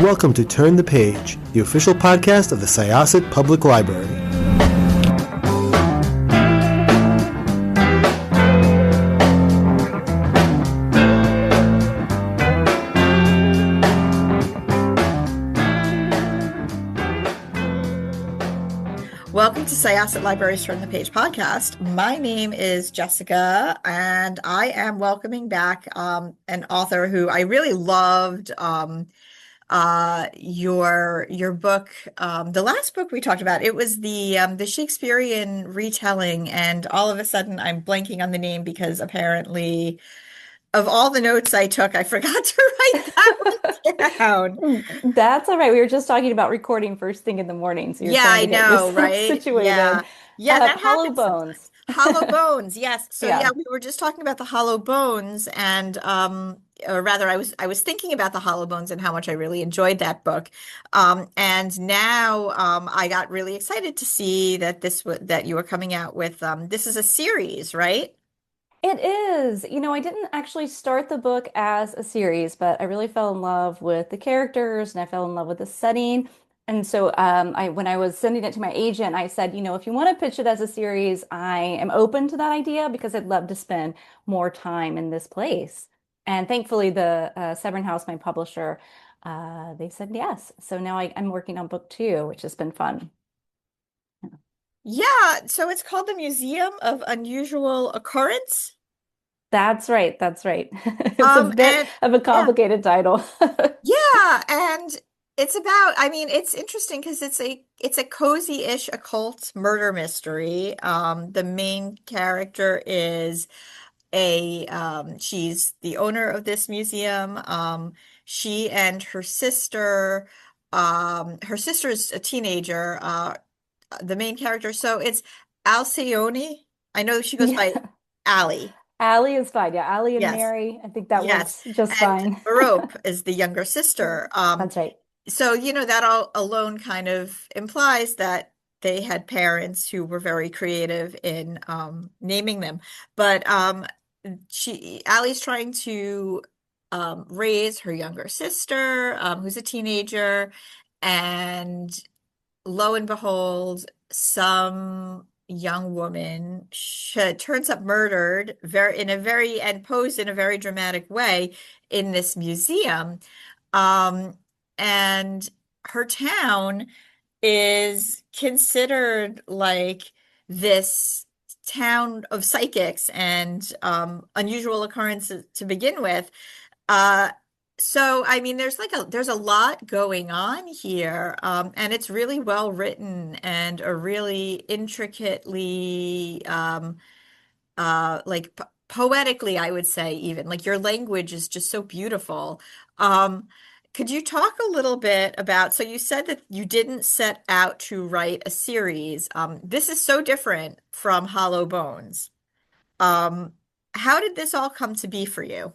welcome to Turn the Page, the official podcast of the Syosset Public Library. Welcome to Syosset Library's Turn the Page podcast. My name is Jessica, and I am welcoming back an author who I really loved your book. The last book we talked about, it was the Shakespearean retelling, and all of a sudden I'm blanking on the name because apparently of all the notes I took, I forgot to write that one down. That's all right. We were just talking about recording first thing in the morning, so you're Yeah, trying I to get know, yourself right? situated. Yeah. Yeah, that Hollow happens sometimes. bones. Hollow bones, yes. So yeah, Yeah. we were just talking about the hollow bones and or rather I was thinking about the hollow bones and how much I really enjoyed that book. And now I got really excited to see that that you were coming out with this is a series, right? It is. I didn't actually start the book as a series, but I really fell in love with the characters and I fell in love with the setting. And so when I was sending it to my agent, I said, if you want to pitch it as a series, I am open to that idea because I'd love to spend more time in this place. And thankfully, the Severn House, my publisher, they said yes. So now I'm working on book two, which has been fun. Yeah, so it's called the Museum of Unusual Occurrence. That's right. That's right. It's a bit And of a yeah. complicated title. Yeah, and it's about, I mean, it's interesting because it's a cozy-ish occult murder mystery. The main character is she's the owner of this museum. She and her sister is a teenager, the main character. So it's Alcyone. I know she goes by Yeah. Allie. Allie is fine. Yeah, Allie and Yes. Mary. I think that Yes. works just And fine. Barope is the younger sister. That's right. So, that all alone kind of implies that they had parents who were very creative in naming them. But Allie's trying to raise her younger sister, who's a teenager, and lo and behold, some young woman turns up murdered and posed in a very dramatic way in this museum. Um, and her town is considered like this town of psychics and unusual occurrences to begin with. Uh, so I mean, there's a lot going on here, and it's really well written and a really intricately, like poetically, I would say, even like your language is just so beautiful. Um, could you talk a little bit about, so you said that you didn't set out to write a series. This is so different from Hollow Bones. Um, how did this all come to be for you?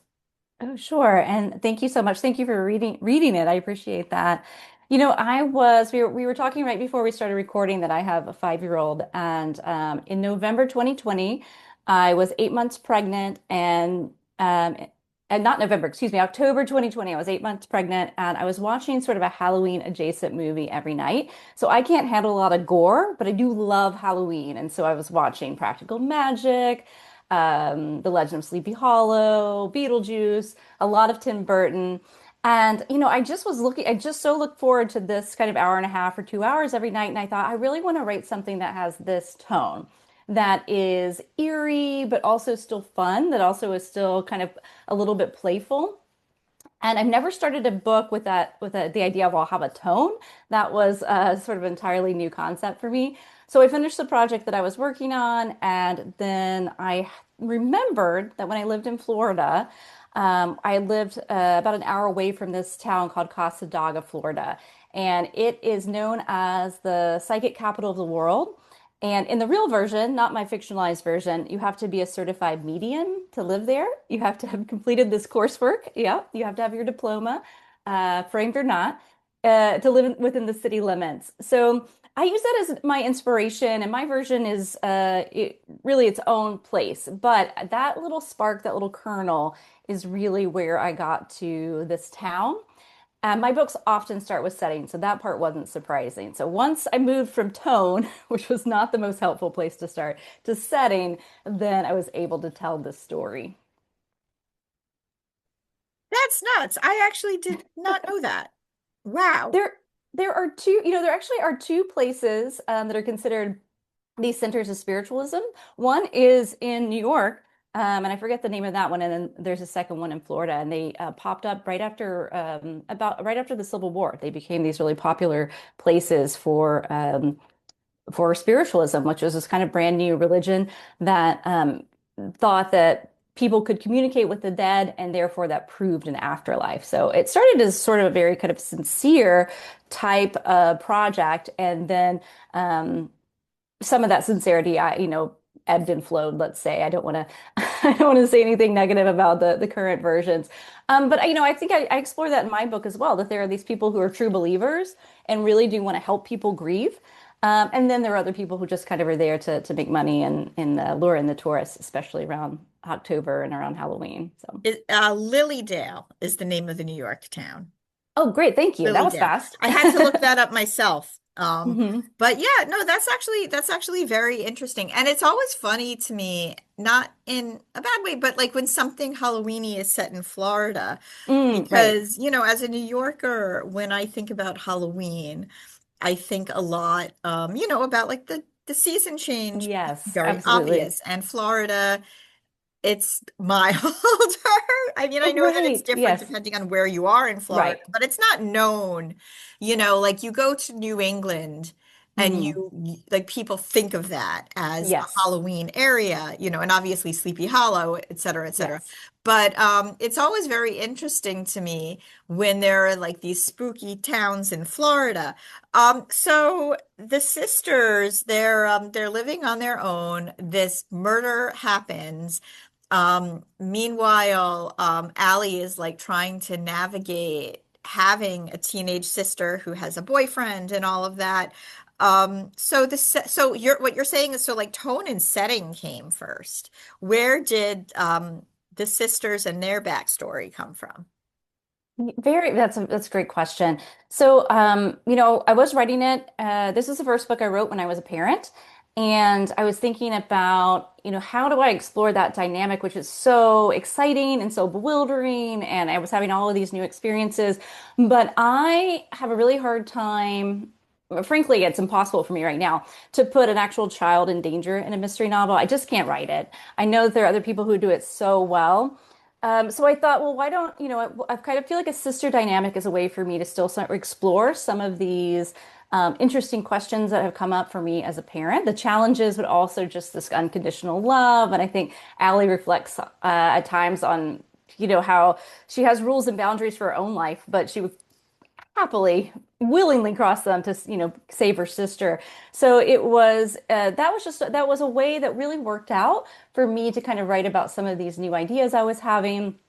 Oh, sure. And thank you so much. Thank you for reading it. I appreciate that. We were talking right before we started recording that I have a 5-year-old, and in November 2020, I was 8 months pregnant, and not November, excuse me, October 2020, I was 8 months pregnant, and I was watching sort of a Halloween adjacent movie every night. So I can't handle a lot of gore, but I do love Halloween, and so I was watching Practical Magic, The Legend of Sleepy Hollow, Beetlejuice, a lot of Tim Burton. And, I just so look forward to this kind of hour and a half or 2 hours every night. And I thought, I really want to write something that has this tone that is eerie, but also still fun, that also is still kind of a little bit playful. And I've never started a book with the idea of I'll have a tone. That was sort of an entirely new concept for me. So I finished the project that I was working on, and then I remembered that when I lived in Florida, I lived about an hour away from this town called Casa, Florida, and it is known as the psychic capital of the world. And in the real version, not my fictionalized version, you have to be a certified medium to live there. You have to have completed this coursework. Yeah, you have to have your diploma, framed or not, to live within the city limits. So I use that as my inspiration, and my version is really its own place. But that little spark, that little kernel, is really where I got to this town. And my books often start with setting, so that part wasn't surprising. So once I moved from tone, which was not the most helpful place to start, to setting, then I was able to tell this story. That's nuts. I actually did not know that. Wow. There, there are two, there actually are two places that are considered these centers of spiritualism. One is in New York, and I forget the name of that one, and then there's a second one in Florida, and they popped up right after about right after the Civil War. They became these really popular places for spiritualism, which was this kind of brand new religion that thought that people could communicate with the dead and therefore that proved an afterlife. So it started as sort of a very kind of sincere type of project. And then some of that sincerity, ebbed and flowed, let's say. I don't want to I don't want to say anything negative about the current versions. But I think I explore that in my book as well, that there are these people who are true believers and really do want to help people grieve. And then there are other people who just kind of are there to make money and lure in the tourists, especially around October and around Halloween. So, Lilydale is the name of the New York town. oh, great, thank you. That was Lilydale. fast. I had to look that up myself. Hmm. But yeah, no, that's actually very interesting. And it's always funny to me, not in a bad way, but like when something Halloweeny is set in Florida, Right. because, as a New Yorker, when I think about Halloween, I think a lot, about like the season change, Yes, very absolutely. obvious. And Florida, it's milder. I mean, I know that it's Right. different Yes. depending on where you are in Florida, Right. but it's not known, like you go to New England and Mm. like people think of that as a Yes. Halloween area, and obviously Sleepy Hollow, et cetera, et cetera. Yes. But it's always very interesting to me when there are like these spooky towns in Florida. So the sisters, they're living on their own. This murder happens. Meanwhile, Allie is like trying to navigate having a teenage sister who has a boyfriend and all of that. So what you're saying is so like tone and setting came first. Where did the sisters and their backstory come from? That's a great question. So, I was writing it. This is the first book I wrote when I was a parent, and I was thinking about, how do I explore that dynamic, which is so exciting and so bewildering, and I was having all of these new experiences, but I have a really hard time. Frankly, it's impossible for me right now to put an actual child in danger in a mystery novel. I just can't write it. I know that there are other people who do it so well. So I thought, well, why don't, I kind of feel like a sister dynamic is a way for me to still explore some of these interesting questions that have come up for me as a parent, the challenges, but also just this unconditional love. And I think Allie reflects at times on, how she has rules and boundaries for her own life, but she would happily, willingly cross them to, save her sister. So it was that was a way that really worked out for me to kind of write about some of these new ideas I was having,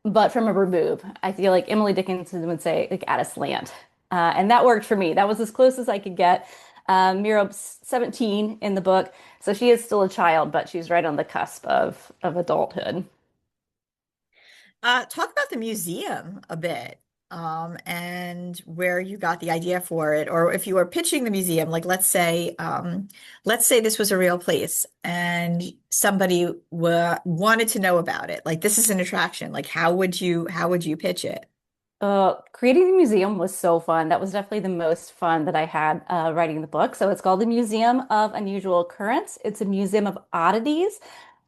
but from a remove. I feel like Emily Dickinson would say, like at a slant. And that worked for me. That was as close as I could get. Mirabe's 17 in the book, so she is still a child, but she's right on the cusp of adulthood. Talk about the museum a bit, and where you got the idea for it, or if you were pitching the museum, like let's say this was a real place and somebody wanted to know about it. Like this is an attraction. Like how would you pitch it? Creating the museum was so fun. That was definitely the most fun that I had writing the book. So it's called the Museum of Unusual Occurrence. It's a museum of oddities.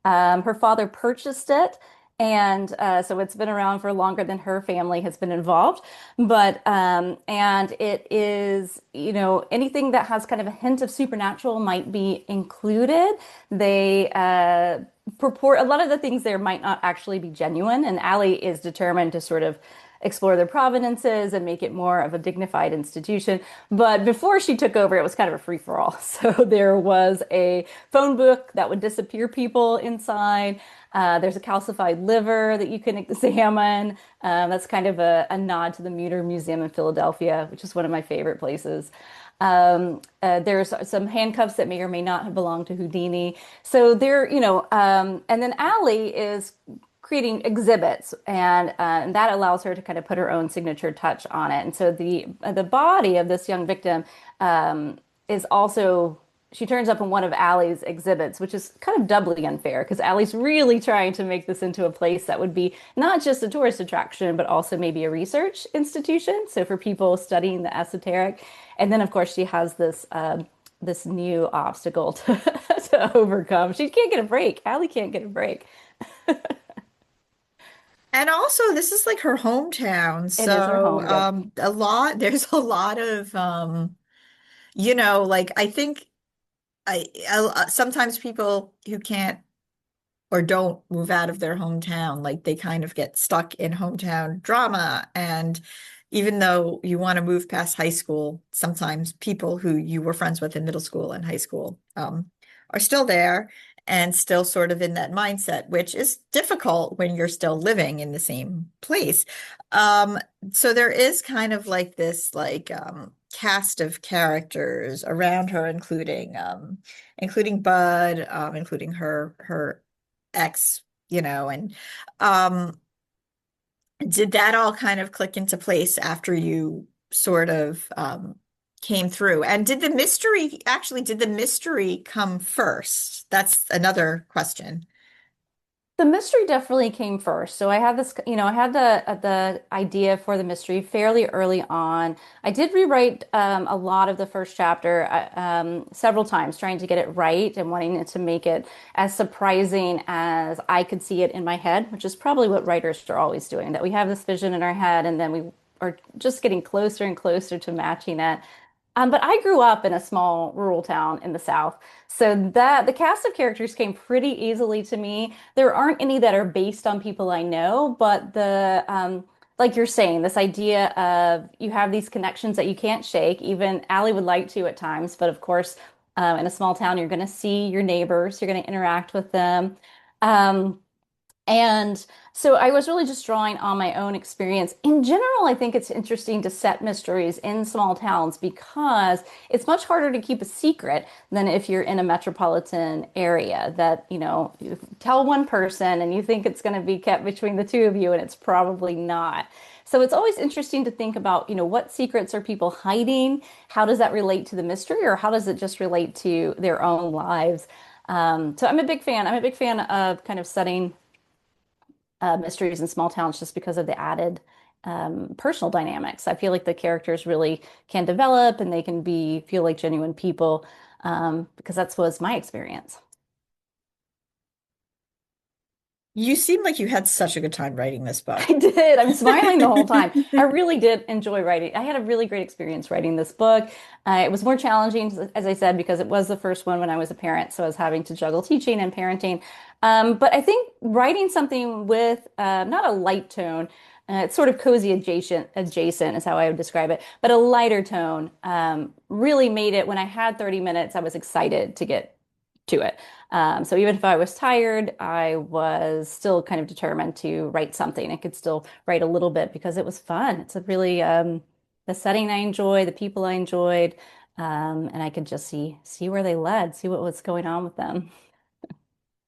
Her father purchased it, and so it's been around for longer than her family has been involved. And it is, anything that has kind of a hint of supernatural might be included. They purport a lot of the things there might not actually be genuine, and Allie is determined to sort of explore their provenances and make it more of a dignified institution. But before she took over, it was kind of a free-for-all. So there was a phone book that would disappear people inside. There's a calcified liver that you can examine. That's kind of a nod to the Mutter Museum in Philadelphia, which is one of my favorite places. There's some handcuffs that may or may not have belonged to Houdini. So and then Allie is creating exhibits, and that allows her to kind of put her own signature touch on it. And so the body of this young victim is also she turns up in one of Allie's exhibits, which is kind of doubly unfair because Allie's really trying to make this into a place that would be not just a tourist attraction, but also maybe a research institution. So for people studying the esoteric. And then, of course, she has this new obstacle to overcome. She can't get a break. Allie can't get a break. And also, this is like her hometown. It is her So, home. Yep. there's a lot of, like I think sometimes people who can't or don't move out of their hometown, like they kind of get stuck in hometown drama. And even though you want to move past high school, sometimes people who you were friends with in middle school and high school are still there and still sort of in that mindset, which is difficult when you're still living in the same place. Um, so there is kind of like this cast of characters around her, including Bud, including her ex, and um, did that all kind of click into place after you sort of came through? And did the mystery come first? That's another question. The mystery definitely came first. So I had this, I had the idea for the mystery fairly early on. I did rewrite a lot of the first chapter several times, trying to get it right and wanting it to make it as surprising as I could see it in my head, which is probably what writers are always doing, that we have this vision in our head and then we are just getting closer and closer to matching it. But I grew up in a small rural town in the South, so that the cast of characters came pretty easily to me. There aren't any that are based on people I know, but like you're saying, this idea of you have these connections that you can't shake. Even Allie would like to at times, but of course, in a small town, you're going to see your neighbors, you're going to interact with them. Um, and so I was really just drawing on my own experience. In general, I think it's interesting to set mysteries in small towns because it's much harder to keep a secret than if you're in a metropolitan area that, you tell one person and you think it's going to be kept between the two of you, and it's probably not. So it's always interesting to think about, what secrets are people hiding? How does that relate to the mystery, or how does it just relate to their own lives? So I'm a big fan. I'm a big fan of kind of setting mysteries in small towns just because of the added personal dynamics. I feel like the characters really can develop and they can feel like genuine people because that's was my experience. You seem like you had such a good time writing this book. I did. I'm smiling the whole time. I really did enjoy writing. I had a really great experience writing this book. It was more challenging, as I said, because it was the first one when I was a parent, so I was having to juggle teaching and parenting. But I think writing something with not a light tone, it's sort of cozy adjacent is how I would describe it, but a lighter tone really made it. When I had 30 minutes, I was excited to get to it. So even if I was tired, I was still kind of determined to write something. I could still write a little bit because it was fun. It's a really the setting I enjoy, the people I enjoyed, and I could just see where they led, see what was going on with them.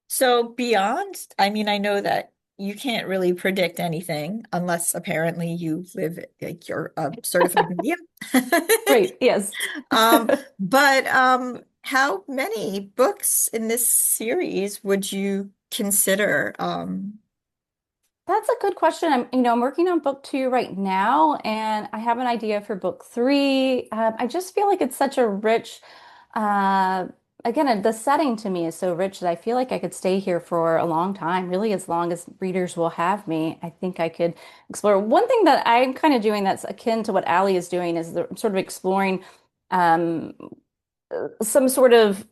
So beyond, I mean, I know that you can't really predict anything unless apparently you live like you're a certified medium. Right, yes. Um, but how many books in this series would you consider? That's a good question. I'm working on book two right now, and I have an idea for book three. I just feel like it's such a rich, uh, again, the setting to me is so rich that I feel like I could stay here for a long time, really, as long as readers will have me. I think I could explore. One thing that I'm kind of doing that's akin to what Allie is doing is sort of exploring um, some sort of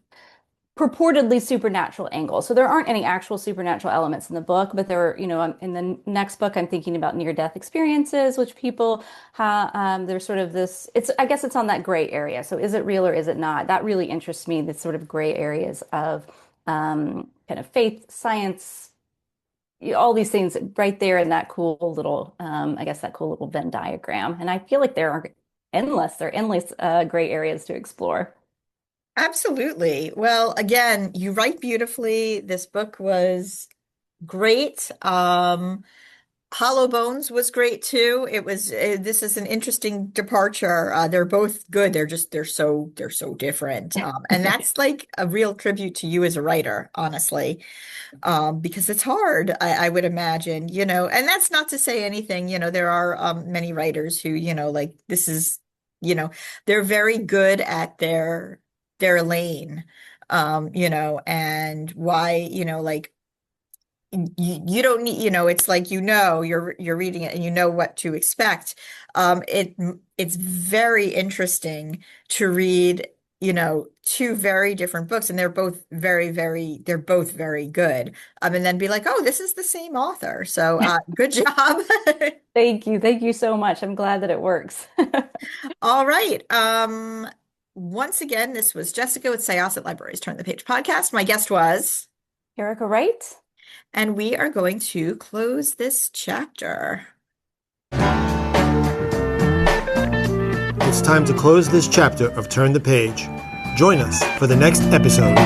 purportedly supernatural angle. So there aren't any actual supernatural elements in the book, but there are, in the next book, I'm thinking about near-death experiences, which people have, there's sort of this, I guess it's on that gray area. So is it real or is it not? That really interests me, the sort of gray areas of kind of faith, science, all these things right there in that cool little, I guess that cool little Venn diagram. And I feel like there are endless gray areas to explore. Absolutely. Well, again, you write beautifully. This book was great. Hollow Bones was great too. It was this is an interesting departure. They're both good. They're so different. And that's like a real tribute to you as a writer, honestly. Because it's hard, I would imagine, and that's not to say anything, there are many writers who, like this is, they're very good at their lane, and why, like you don't need, it's like, you're reading it and you know what to expect. It's very interesting to read, two very different books, and they're both they're both very good. And then be like, oh, this is the same author. So good job. Thank you so much. I'm glad that it works. All right. Once again, this was Jessica with Syosset Libraries Turn the Page podcast. My guest was Erica Wright. And we are going to close this chapter. It's time to close this chapter of Turn the Page. Join us for the next episode.